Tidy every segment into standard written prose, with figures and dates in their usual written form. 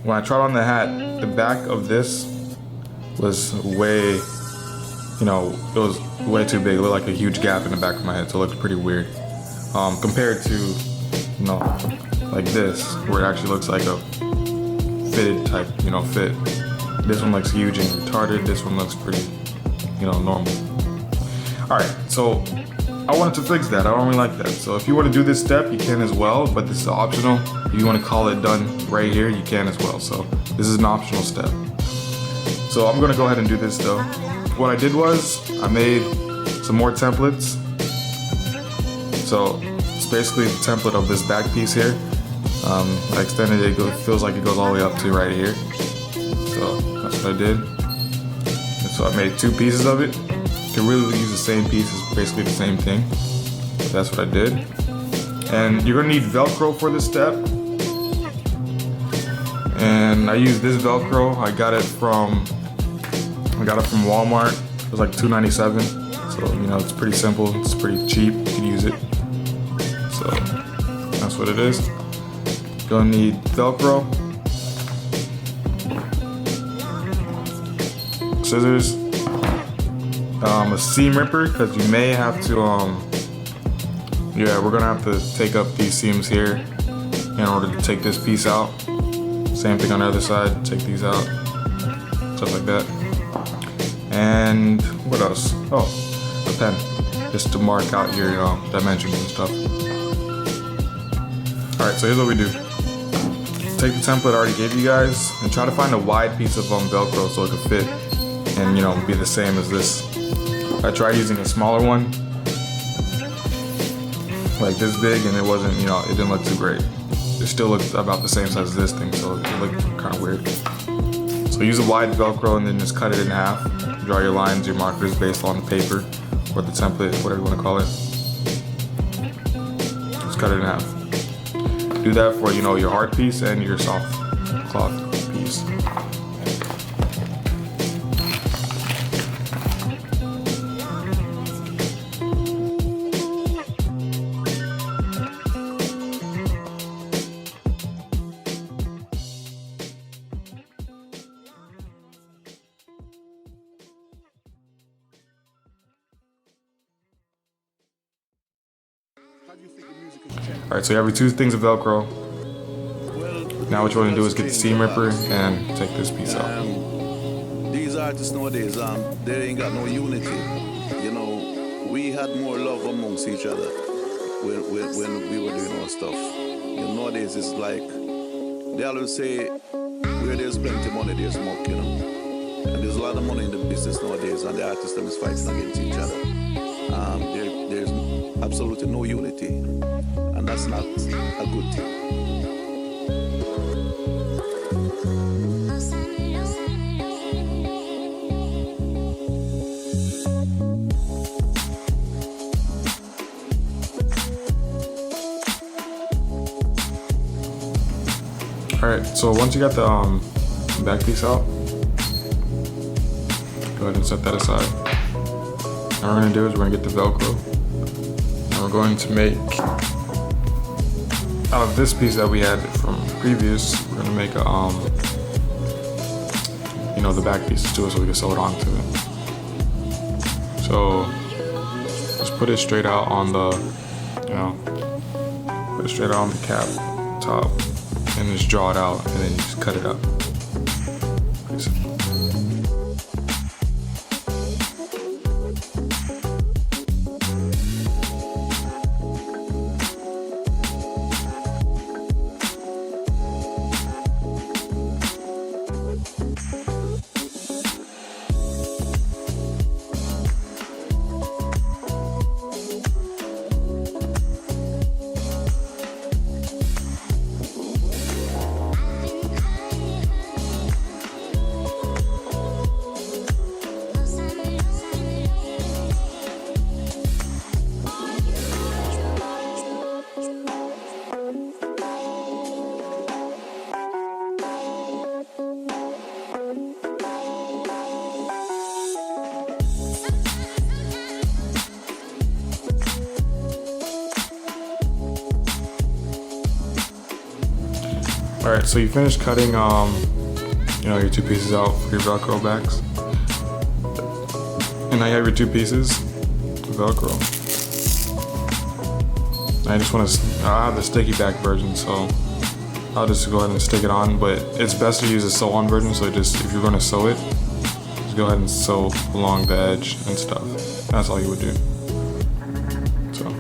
when I tried on the hat, the back of this was way, you know, it was way too big. It looked like a huge gap in the back of my head, so it looked pretty weird. Compared to, you know, like this, where it actually looks like a fitted type, you know, fit. This one looks huge and retarded. This one looks pretty, you know, normal. All right, so I wanted to fix that. I don't really like that. So if you want to do this step, you can as well, but this is optional. If you want to call it done right here, you can as well. So this is an optional step. So I'm gonna go ahead and do this though. What I did was I made some more templates. So it's basically the template of this back piece here. I extended it, it feels like it goes all the way up to right here. So that's what I did. And so I made 2 pieces of it. You can really use the same piece, it's basically the same thing. So that's what I did. And you're gonna need Velcro for this step. And I used this Velcro. I got it from Walmart. It was like $2.97. So you know, it's pretty simple. It's pretty cheap. You can use it. So that's what it is. Gonna need Velcro, scissors, a seam ripper, because you may have to, yeah, we're gonna have to take up these seams here in order to take this piece out. Same thing on the other side, take these out, stuff like that. And what else? Oh, a pen, just to mark out your dimensions and stuff. All right, so here's what we do. Take the template I already gave you guys and try to find a wide piece of Velcro so it could fit and, you know, be the same as this. I tried using a smaller one, like this big, and it wasn't, you know, it didn't look too great. It still looked about the same size as this thing, so it looked kind of weird. So use a wide Velcro and then just cut it in half. Draw your lines, your markers based on the paper or the template, whatever you want to call it. Just cut it in half. Do that for, you know, your hard piece and your soft cloth piece. Alright, so you have your 2 things of Velcro. Now what you want to do is get the seam ripper and take this piece out. These artists nowadays, they ain't got no unity. You know, we had more love amongst each other when we were doing our stuff. You know, nowadays it's like, they always say, where there's plenty of money, there's smoke, you know. And there's a lot of money in the business nowadays, and the artists them is fighting against each other. There's absolutely no unity, and that's not a good thing. Alright, so once you got the back piece out, go ahead and set that aside. Now what we're going to do is we're going to get the Velcro, and we're going to make, out of this piece that we had from previous, we're going to make a, you know, the back pieces to it so we can sew it onto it. So just put it straight out on the, you know, put it straight out on the cap top. And just draw it out, and then you just cut it up. Pretty simple. Alright, so you finished cutting you know, your two pieces out for your Velcro backs. And now you have your two pieces of Velcro. I just want to, I have the sticky back version, so I'll just go ahead and stick it on, but it's best to use a sew-on version, so just, if you're going to sew it, just go ahead and sew along the edge and stuff. That's all you would do. So,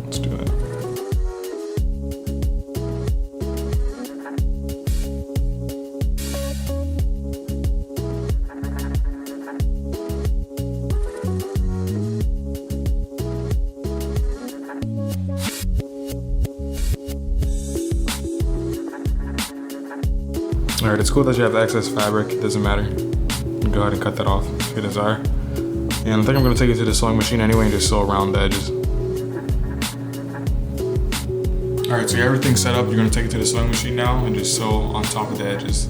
let's do that. Alright, it's cool that you have excess fabric, it doesn't matter. You can go ahead and cut that off if you desire. And I think I'm going to take it to the sewing machine anyway and just sew around the edges. Alright, so you have everything set up, you're going to take it to the sewing machine now and just sew on top of the edges,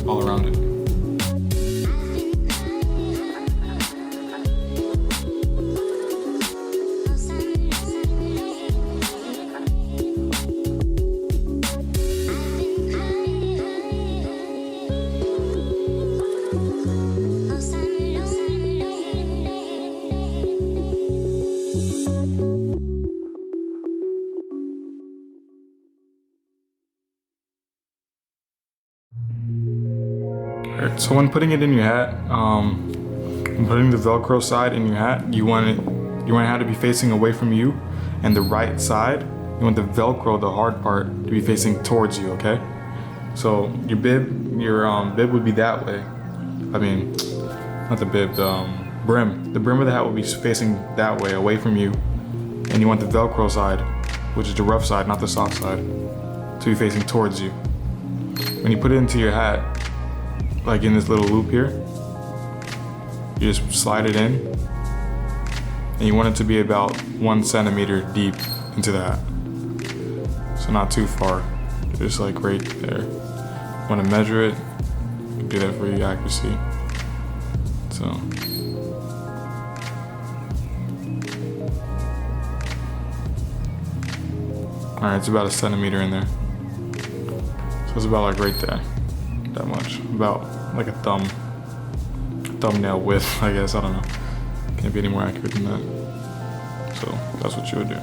all around it. Alright, so when putting it in your hat, when putting the Velcro side in your hat, you want your hat to be facing away from you, and the right side, you want the Velcro, the hard part, to be facing towards you, okay? So your bib would be that way. I mean, not the bib, the brim. The brim of the hat will be facing that way, away from you, and you want the Velcro side, which is the rough side, not the soft side, to be facing towards you. When you put it into your hat, like in this little loop here, you just slide it in, and you want it to be about 1 centimeter deep into the hat. So not too far, just like right there. Want to measure it, do that for your accuracy. So. Alright, it's about 1 centimeter in there. So it's about like right there. That much. About like a thumbnail width, I guess. I don't know. Can't be any more accurate than that. So that's what you would do.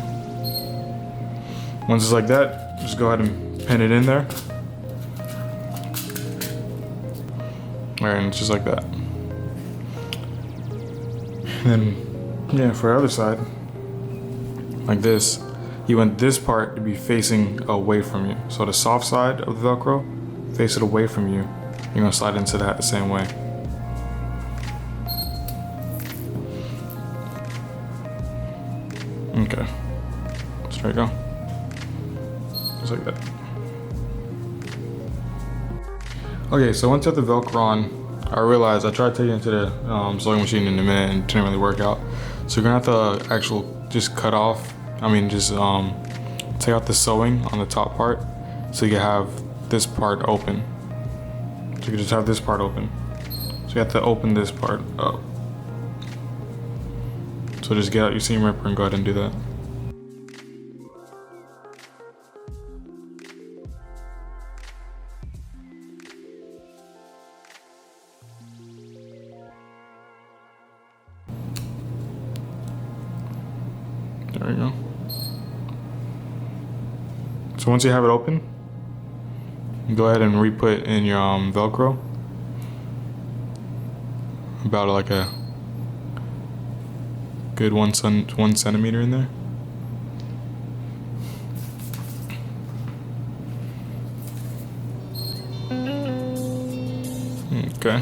Once it's like that, just go ahead and pin it in there. Alright, and it's just like that. And then, yeah, for the other side, like this, you want this part to be facing away from you. So the soft side of the Velcro, face it away from you. You're gonna slide into that the same way. Okay. So there you go. Just like that. Okay, so once you have the Velcro on, I realized I tried taking it to the sewing machine in a minute and it didn't really work out. So you're gonna have to just cut off, just take out the sewing on the top part so you can have this part open. So you can just have this part open. So you have to open this part up. So just get out your seam ripper and go ahead and do that. There we go. So once you have it open, go ahead and re-put in your Velcro. About like a good 1 centimeter in there. Okay.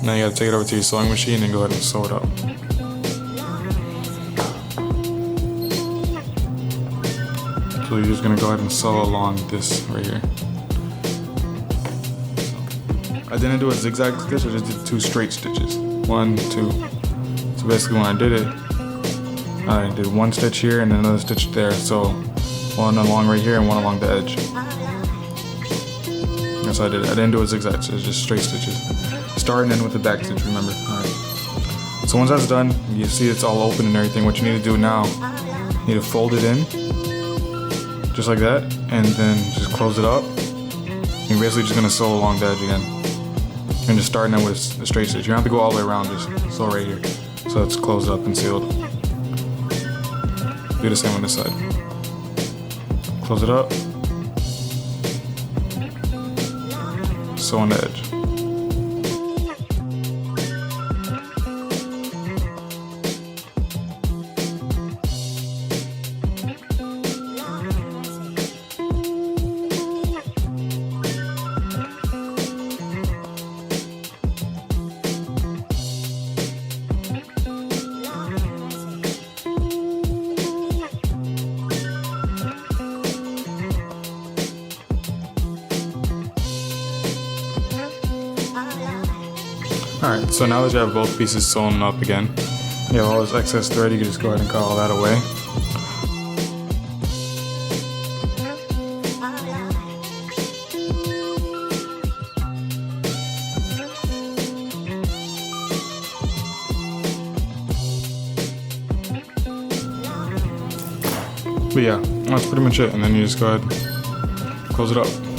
Now you gotta take it over to your sewing machine and go ahead and sew it up. So you're just gonna go ahead and sew along this right here. I didn't do a zigzag stitch, I just did 2 straight stitches. 1, 2. So basically when I did it, I did 1 stitch here and another stitch there. So 1 along right here and 1 along the edge. That's how I did it. I didn't do a zigzag, so it's just straight stitches. Start and end with the back stitch, remember. Alright. So once that's done, you see it's all open and everything. What you need to do now, you need to fold it in, just like that, and then just close it up. You're basically just gonna sew along the edge again. And just starting it with a straight stitch. You don't have to go all the way around, just sew right here. So it's closed up and sealed. Do the same on this side. Close it up. Sew on the edge. Alright, so now that you have both pieces sewn up again, you have all this excess thread, you can just go ahead and cut all that away. But yeah, that's pretty much it, and then you just go ahead and close it up.